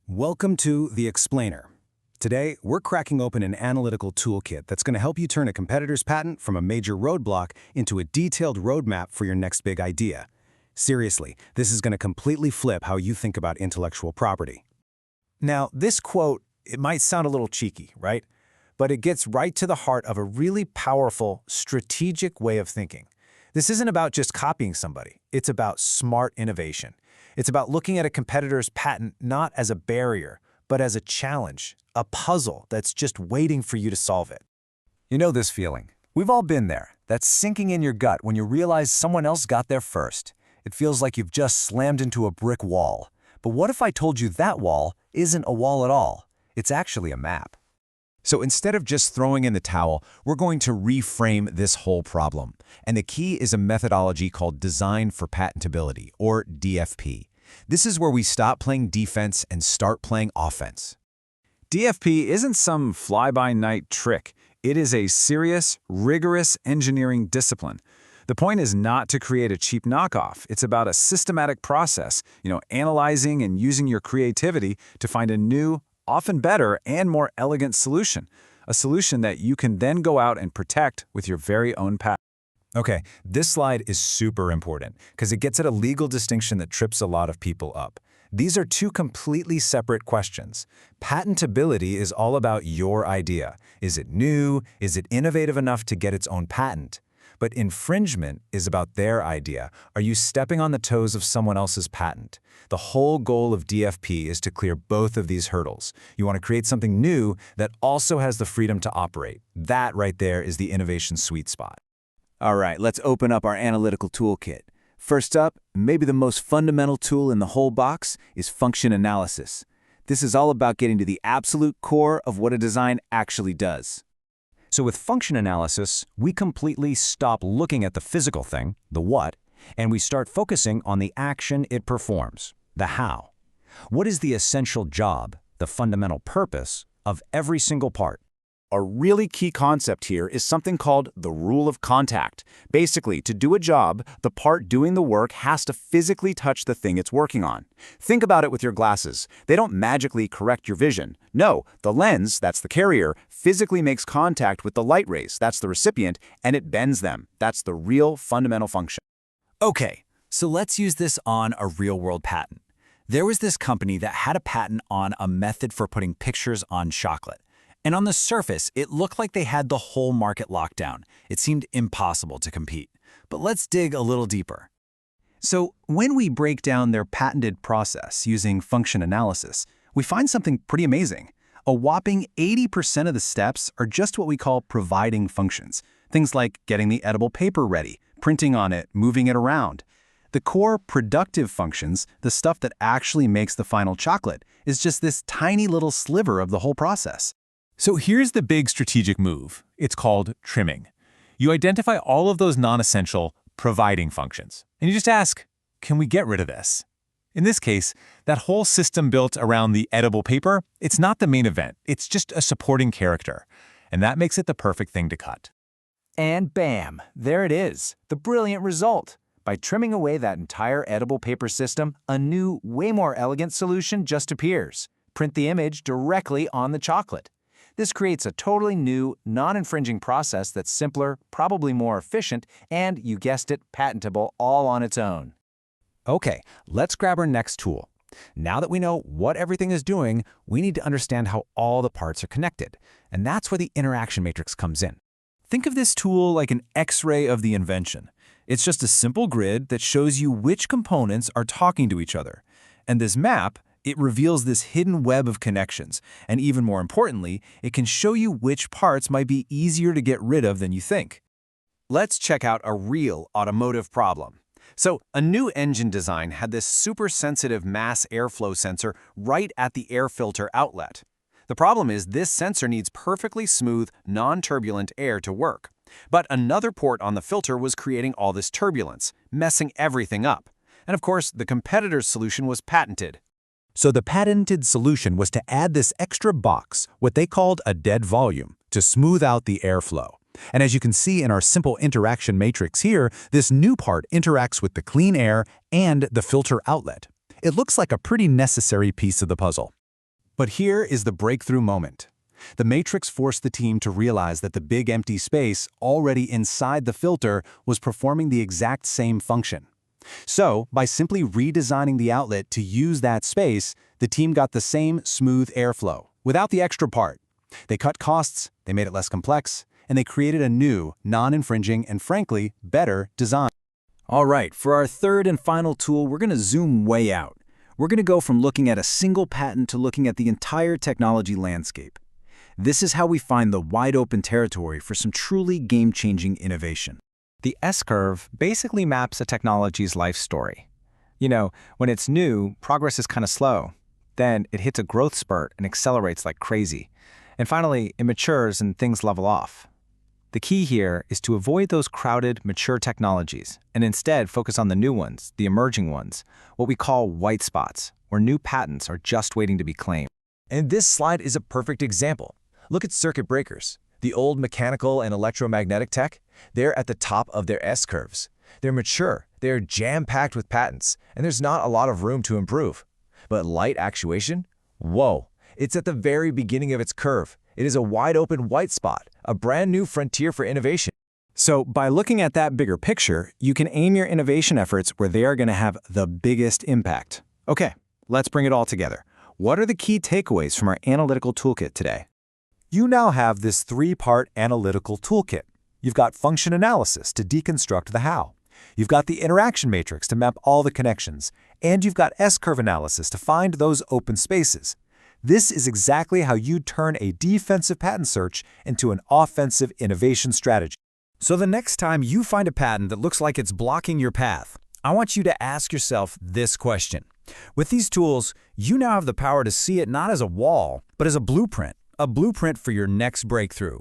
Welcome to The Explainer. Today, we're cracking open an analytical toolkit that's going to help you turn a competitor's patent from a major roadblock into a detailed roadmap for your next big idea. Seriously, this is going to completely flip how you think about intellectual property. Now, this quote, it might sound a little cheeky, right? But it gets right to the heart of a really powerful, strategic way of thinking. This isn't about just copying somebody. It's about smart innovation. It's about looking at a competitor's patent not as a barrier, but as a challenge, a puzzle that's just waiting for you to solve it. You know this feeling. We've all been there. That's sinking in your gut when you realize someone else got there first. It feels like you've just slammed into a brick wall. But what if I told you that wall isn't a wall at all? It's actually a map. So instead of just throwing in the towel, we're going to reframe this whole problem. And the key is a methodology called Design for Patentability, or DFP. This is where we stop playing defense and start playing offense. DFP isn't some fly-by-night trick. It is a serious, rigorous engineering discipline. The point is not to create a cheap knockoff. It's about a systematic process, analyzing and using your creativity to find a new, often better and more elegant solution. A solution that you can then go out and protect with your very own patent. Okay, this slide is super important because it gets at a legal distinction that trips a lot of people up. These are two completely separate questions. Patentability is all about your idea. Is it new? Is it innovative enough to get its own patent? But infringement is about their idea. Are you stepping on the toes of someone else's patent? The whole goal of DFP is to clear both of these hurdles. You want to create something new that also has the freedom to operate. That right there is the innovation sweet spot. All right, let's open up our analytical toolkit. First up, maybe the most fundamental tool in the whole box is function analysis. This is all about getting to the absolute core of what a design actually does. So with function analysis, we completely stop looking at the physical thing, the what, and we start focusing on the action it performs, the how. What is the essential job, the fundamental purpose of every single part? A really key concept here is something called the rule of contact. Basically, to do a job, the part doing the work has to physically touch the thing it's working on. Think about it with your glasses. They don't magically correct your vision. No, the lens, that's the carrier, physically makes contact with the light rays, that's the recipient, and it bends them. That's the real fundamental function. Okay, so let's use this on a real-world patent. There was this company that had a patent on a method for putting pictures on chocolate. And on the surface, it looked like they had the whole market locked down. It seemed impossible to compete. But let's dig a little deeper. So when we break down their patented process using function analysis, we find something pretty amazing. A whopping 80% of the steps are just what we call providing functions. Things like getting the edible paper ready, printing on it, moving it around. The core productive functions, the stuff that actually makes the final chocolate, is just this tiny little sliver of the whole process. So here's the big strategic move. It's called trimming. You identify all of those non-essential providing functions, and you just ask, can we get rid of this? In this case, that whole system built around the edible paper, it's not the main event. It's just a supporting character, and that makes it the perfect thing to cut. And bam, there it is, the brilliant result. By trimming away that entire edible paper system, a new, way more elegant solution just appears. Print the image directly on the chocolate. This creates a totally new, non-infringing process that's simpler, probably more efficient, and, you guessed it, patentable all on its own. Okay, let's grab our next tool. Now that we know what everything is doing, we need to understand how all the parts are connected. And that's where the interaction matrix comes in. Think of this tool like an X-ray of the invention. It's just a simple grid that shows you which components are talking to each other. And this map, it reveals this hidden web of connections, and even more importantly, it can show you which parts might be easier to get rid of than you think. Let's check out a real automotive problem. So, a new engine design had this super sensitive mass airflow sensor right at the air filter outlet. The problem is this sensor needs perfectly smooth, non-turbulent air to work. But another port on the filter was creating all this turbulence, messing everything up. And of course, the competitor's solution was patented. So the patented solution was to add this extra box, what they called a dead volume, to smooth out the airflow. And as you can see in our simple interaction matrix here, this new part interacts with the clean air and the filter outlet. It looks like a pretty necessary piece of the puzzle. But here is the breakthrough moment. The matrix forced the team to realize that the big empty space already inside the filter was performing the exact same function. So, by simply redesigning the outlet to use that space, the team got the same smooth airflow, without the extra part. They cut costs, they made it less complex, and they created a new, non-infringing, and frankly, better design. All right, for our third and final tool, we're going to zoom way out. We're going to go from looking at a single patent to looking at the entire technology landscape. This is how we find the wide-open territory for some truly game-changing innovation. The S-curve basically maps a technology's life story. You know, when it's new, progress is kind of slow. Then it hits a growth spurt and accelerates like crazy. And finally, it matures and things level off. The key here is to avoid those crowded, mature technologies and instead focus on the new ones, the emerging ones, what we call white spots, where new patents are just waiting to be claimed. And this slide is a perfect example. Look at circuit breakers. The old mechanical and electromagnetic tech, they're at the top of their S-curves. They're mature, they're jam-packed with patents, and there's not a lot of room to improve. But light actuation? Whoa, it's at the very beginning of its curve. It is a wide-open white spot, a brand new frontier for innovation. So by looking at that bigger picture, you can aim your innovation efforts where they are going to have the biggest impact. Okay, let's bring it all together. What are the key takeaways from our analytical toolkit today? You now have this three-part analytical toolkit. You've got function analysis to deconstruct the how. You've got the interaction matrix to map all the connections. And you've got S-curve analysis to find those open spaces. This is exactly how you turn a defensive patent search into an offensive innovation strategy. So the next time you find a patent that looks like it's blocking your path, I want you to ask yourself this question. With these tools, you now have the power to see it not as a wall, but as a blueprint for your next breakthrough.